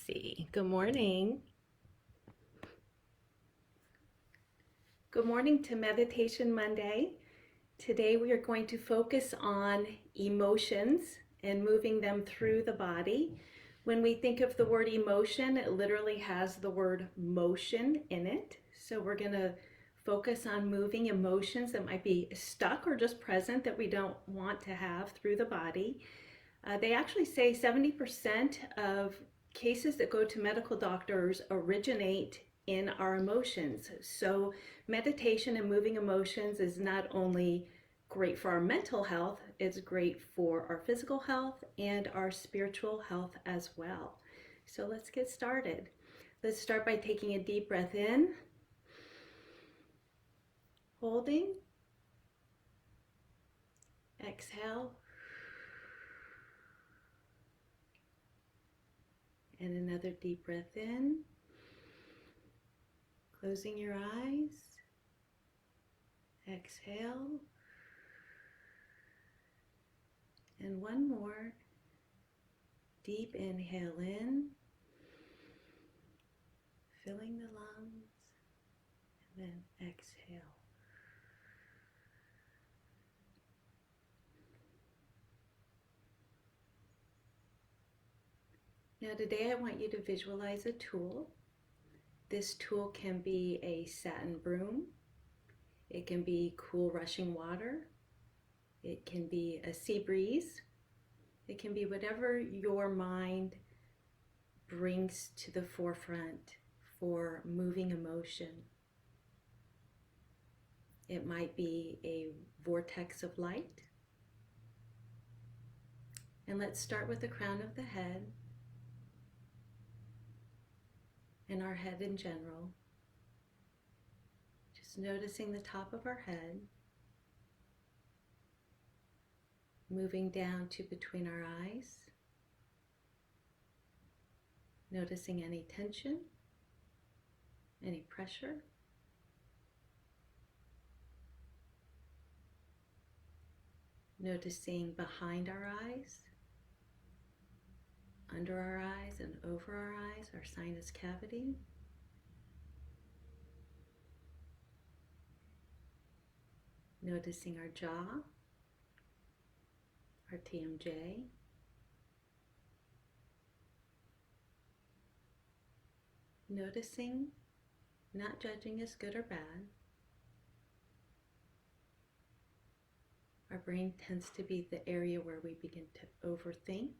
see. Good morning. Good morning to Meditation Monday. Today we are going to focus on emotions and moving them through the body. When we think of the word emotion, it literally has the word motion in it. So we're going to focus on moving emotions that might be stuck or just present that we don't want to have through the body. They actually say 70% of cases that go to medical doctors originate in our emotions. So meditation and moving emotions is not only great for our mental health, it's great for our physical health and our spiritual health as well. So let's get started. Let's start by taking a deep breath in, holding, exhale, and another deep breath in, closing your eyes, exhale, and one more. Deep inhale in, filling the lungs, and then exhale. Now today I want you to visualize a tool. This tool can be a satin broom. It can be cool rushing water. It can be a sea breeze. It can be whatever your mind brings to the forefront for moving emotion. It might be a vortex of light. And let's start with the crown of the head and our head in general. Just noticing the top of our head, moving down to between our eyes, noticing any tension, any pressure. Noticing behind our eyes, under our eyes and over our eyes, our sinus cavity. Noticing our jaw, our TMJ. Noticing, not judging as good or bad. Our brain tends to be the area where we begin to overthink.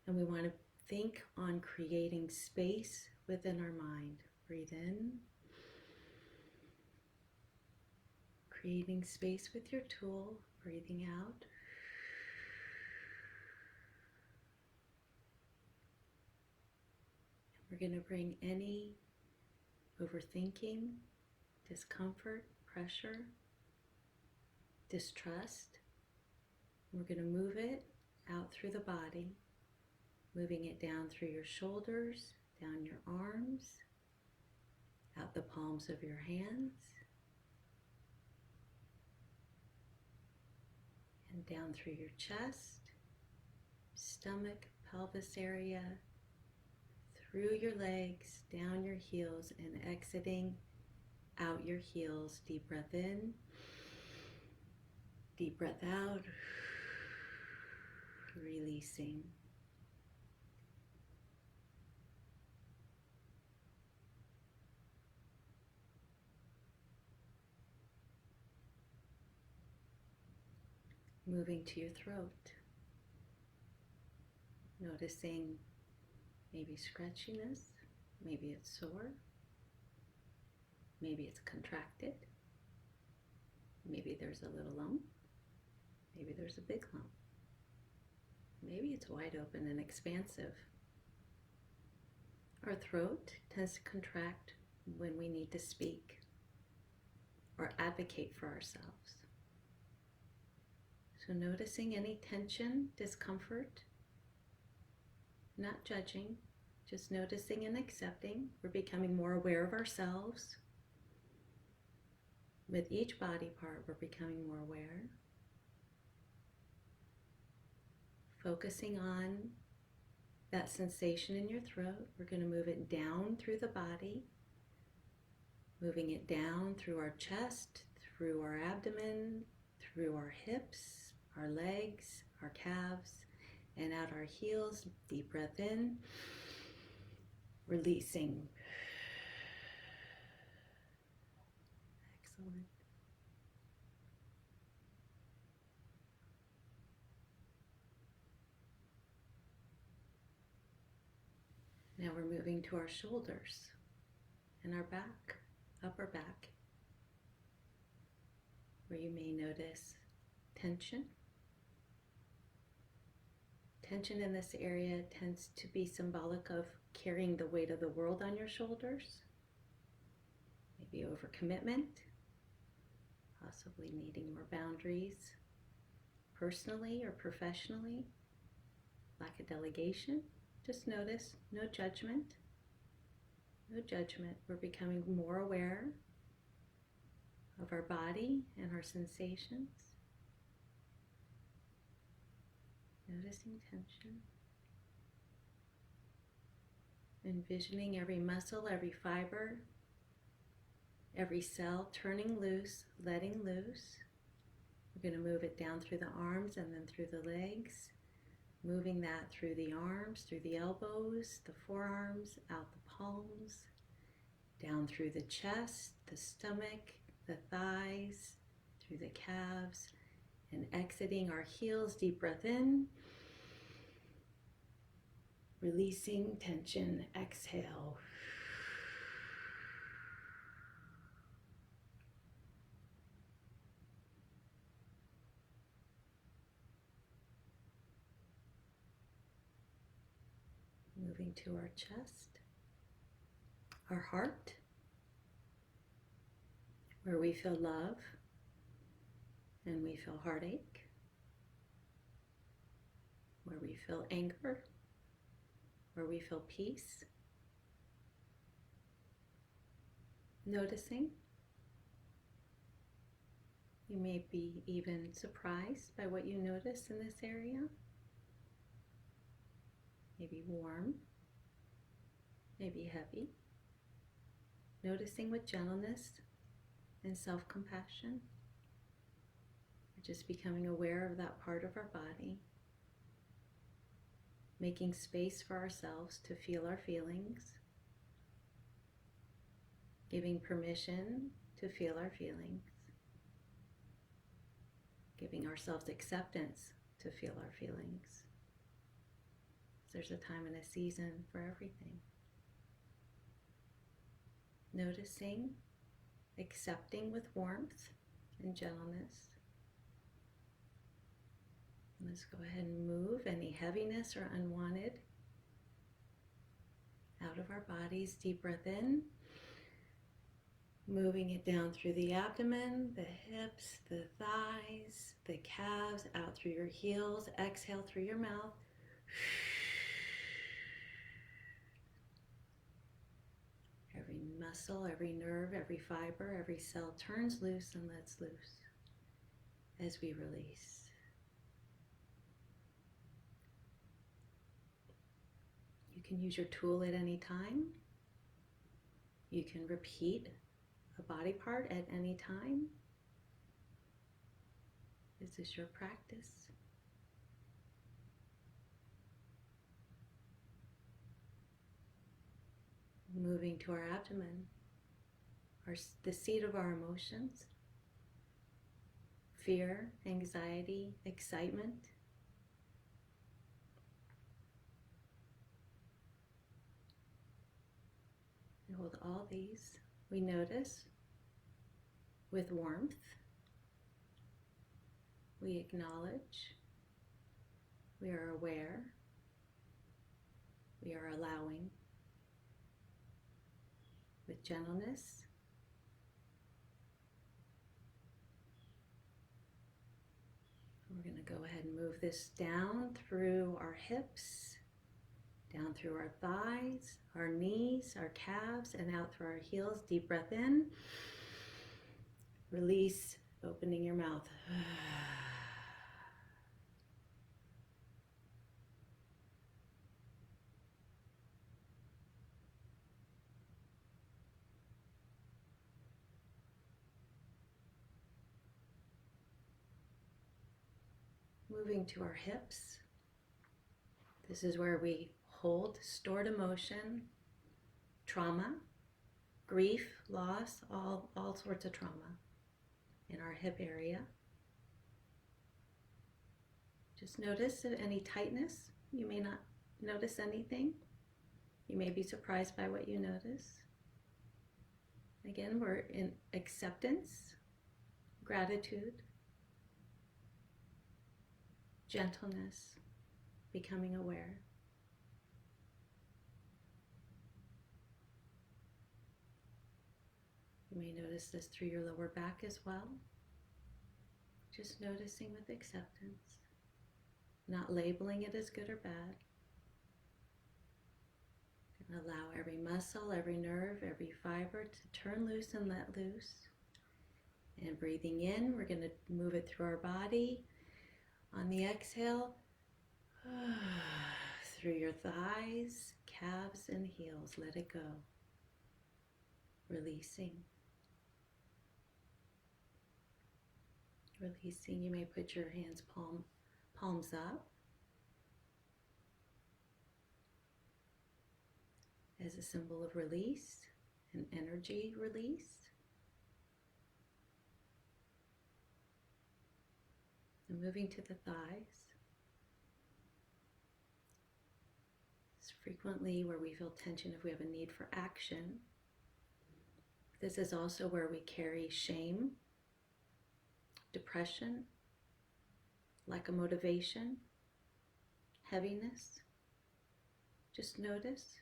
And we want to think on creating space within our mind. Breathe in. Creating space with your tool. Breathing out. We're going to bring any overthinking, discomfort, pressure, distrust. We're going to move it out through the body, moving it down through your shoulders, down your arms, out the palms of your hands, and down through your chest, stomach, pelvis area, through your legs, down your heels, and exiting out your heels. Deep breath in, deep breath out, releasing. Moving to your throat, noticing maybe scratchiness, maybe it's sore, maybe it's contracted, maybe there's a little lump, maybe there's a big lump, maybe it's wide open and expansive. Our throat tends to contract when we need to speak or advocate for ourselves. So noticing any tension, discomfort, not judging, just noticing and accepting. We're becoming more aware of ourselves. With each body part, we're becoming more aware. Focusing on that sensation in your throat. We're going to move it down through the body, moving it down through our chest, through our abdomen, through our hips, our legs, our calves, and out our heels. Deep breath in, releasing. Excellent. Now we're moving to our shoulders and our back, upper back, where you may notice tension. Tension in this area tends to be symbolic of carrying the weight of the world on your shoulders, maybe overcommitment, possibly needing more boundaries, personally or professionally, lack of delegation. Just notice, no judgment, no judgment. We're becoming more aware of our body and our sensations. Noticing tension. Envisioning every muscle, every fiber, every cell turning loose, letting loose. We're going to move it down through the arms and then through the legs. Moving that through the arms, through the elbows, the forearms, out the palms, down through the chest, the stomach, the thighs, through the calves, and exiting our heels. Deep breath in, releasing tension. Exhale. Moving to our chest, our heart, where we feel love and we feel heartache, where we feel anger, where we feel peace. Noticing. You may be even surprised by what you notice in this area. Maybe warm, maybe heavy. Noticing with gentleness and self-compassion. We're just becoming aware of that part of our body. Making space for ourselves to feel our feelings. Giving permission to feel our feelings. Giving ourselves acceptance to feel our feelings. There's a time and a season for everything. Noticing, accepting with warmth and gentleness. Let's go ahead and move any heaviness or unwanted out of our bodies. Deep breath in. Moving it down through the abdomen, the hips, the thighs, the calves, out through your heels. Exhale through your mouth. Every muscle, every nerve, every fiber, every cell turns loose and lets loose as we release. You can use your tool at any time. You can repeat a body part at any time. This is your practice. Moving to our abdomen, the seat of our emotions, fear, anxiety, excitement. We hold all these. We notice with warmth. We acknowledge. We are aware. We are allowing. With gentleness. We're going to go ahead and move this down through our hips, down through our thighs, our knees, our calves, and out through our heels. Deep breath in. Release, opening your mouth. moving to our hips. This is where we hold stored emotion, trauma, grief, loss, all sorts of trauma in our hip area. Just notice any tightness. You may not notice anything. You may be surprised by what you notice. Again, we're in acceptance, gratitude, gentleness, becoming aware. You may notice this through your lower back as well. Just noticing with acceptance, not labeling it as good or bad. And allow every muscle, every nerve, every fiber to turn loose and let loose. And breathing in, we're going to move it through our body. On the exhale, through your thighs, calves, and heels, let it go. Releasing. Releasing, you may put your hands palms up as a symbol of release and energy release. And moving to the thighs. It's frequently where we feel tension if we have a need for action. This is also where we carry shame, depression, lack of motivation, heaviness. Just notice.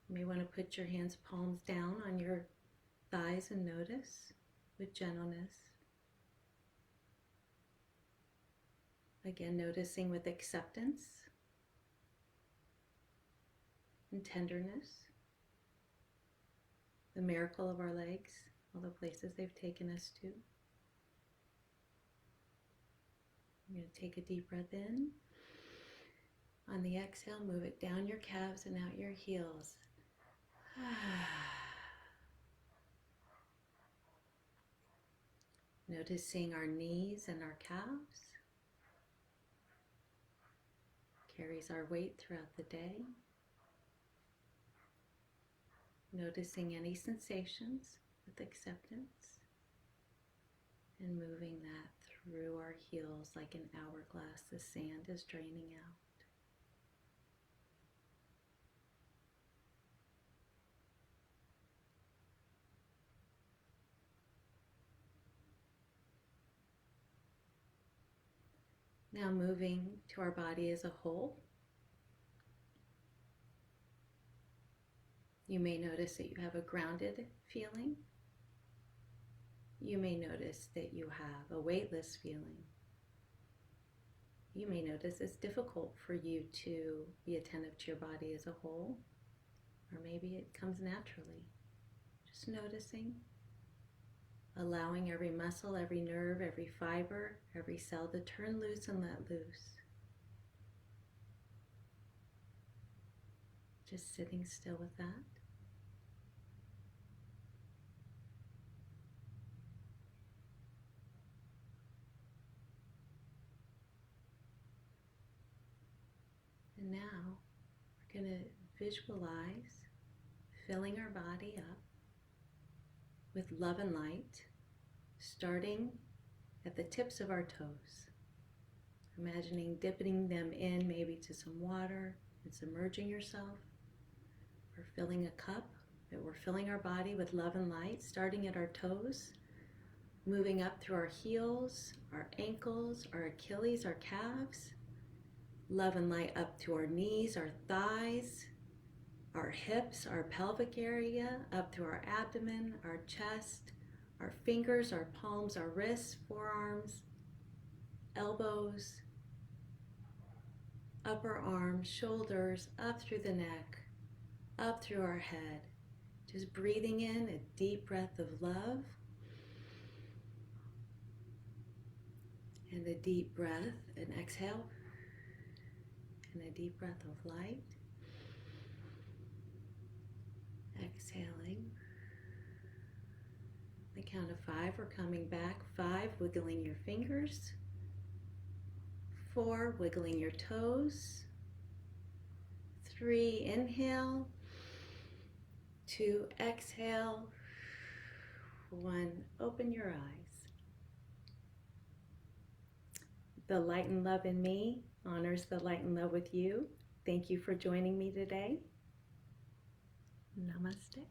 You may want to put your hands palms down on your thighs and notice with gentleness. Again, noticing with acceptance and tenderness, the miracle of our legs, all the places they've taken us to. I'm going to take a deep breath in. On the exhale, move it down your calves and out your heels. Noticing our knees and our calves. Carries our weight throughout the day. Noticing any sensations with acceptance. And moving that through our heels like an hourglass. The sand is draining out. Now moving to our body as a whole. You may notice that you have a grounded feeling. You may notice that you have a weightless feeling. You may notice it's difficult for you to be attentive to your body as a whole, or maybe it comes naturally. Just noticing, allowing every muscle, every nerve, every fiber, every cell to turn loose and let loose. Just sitting still with that. And now we're going to visualize filling our body up with love and light, starting at the tips of our toes. Imagining dipping them in maybe to some water and submerging yourself. We're filling a cup, but we're filling our body with love and light, starting at our toes, moving up through our heels, our ankles, our Achilles, our calves. Love and light up to our knees, our thighs, our hips, our pelvic area, up through our abdomen, our chest, our fingers, our palms, our wrists, forearms, elbows, upper arms, shoulders, up through the neck, up through our head. Just breathing in a deep breath of love and a deep breath, and exhale, and a deep breath of light. Exhaling. The count of 5, we're coming back. 5, wiggling your fingers. 4, wiggling your toes. 3, inhale. 2, exhale. 1, open your eyes. The light and love in me honors the light and love with you. Thank you for joining me today. Namaste.